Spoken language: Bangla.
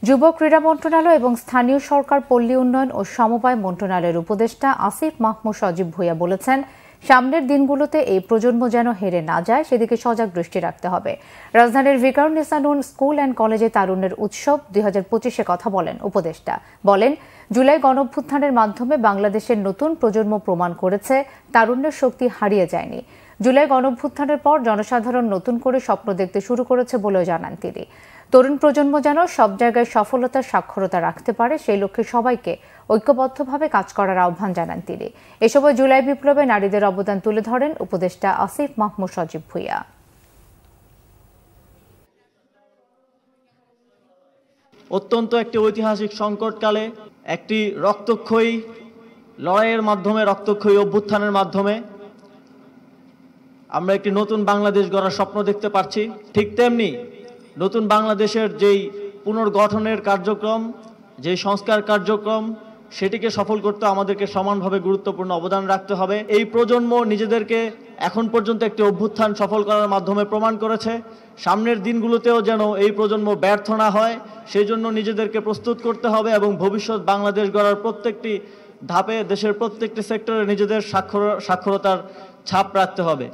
যুব ক্রীড়া মন্ত্রণালয় এবং স্থানীয় সরকার পল্লী উন্নয়ন ও সমবায় মন্ত্রণালয়ের উপদেষ্টা আসিফ মাহমুদ সজীব ভূঁইয়া বলেছেন, সামনের দিনগুলোতে এই প্রজন্ম যেন হেরে না যায় সেদিকে সজাগ দৃষ্টি রাখতে হবে। রাজধানীর ভিকারুননিসা নূন স্কুল অ্যান্ড কলেজে তারুণ্যের উৎসব 2025-এ কথা বলেন উপদেষ্টা। বলেন, জুলাই গণঅভ্যুত্থানের মাধ্যমে বাংলাদেশের নতুন প্রজন্ম প্রমাণ করেছে তারুণ্যের শক্তি হারিয়ে যায়নি। জুলাই গণঅভ্যুত্থানের পর জনসাধারণ নতুন করে স্বপ্ন দেখতে শুরু করেছে বলেও জানান তিনি। তরুণ প্রজন্ম যেন সব জায়গায় সফলতার সাক্ষরতা রাখতে পারে সেই লক্ষ্যে সবাইকে ঐক্যবদ্ধভাবে কাজ করার আহ্বান জানান তিনি। এ সময় জুলাই বিপ্লবে নারীদের অবদান তুলে ধরেন উপদেষ্টা আসিফ মাহমুদ সজীব ভূঁইয়া। অত্যন্ত একটি ঐতিহাসিক সংকটকালে একটি রক্তক্ষয়ী লড়াইয়ের মাধ্যমে, রক্তক্ষয়ী অভ্যুত্থানের মাধ্যমে আমরা একটি নতুন বাংলাদেশ গড়ার স্বপ্ন দেখতে পাচ্ছি। ঠিক তেমনি নতুন বাংলাদেশের যেই পুনর্গঠনের কার্যক্রম, যেই সংস্কার কার্যক্রম, সেটিকে সফল করতে আমাদেরকে সমানভাবে গুরুত্বপূর্ণ অবদান রাখতে হবে। এই প্রজন্ম নিজেদেরকে এখন পর্যন্ত একটি অভ্যুত্থান সফল করার মাধ্যমে প্রমাণ করেছে। সামনের দিনগুলোতেও যেন এই প্রজন্ম ব্যর্থ না হয় সেই জন্য নিজেদেরকে প্রস্তুত করতে হবে এবং ভবিষ্যৎ বাংলাদেশ গড়ার প্রত্যেকটি ধাপে দেশের প্রত্যেকটি সেক্টরে নিজেদের সাক্ষরতার ছাপ রাখতে হবে।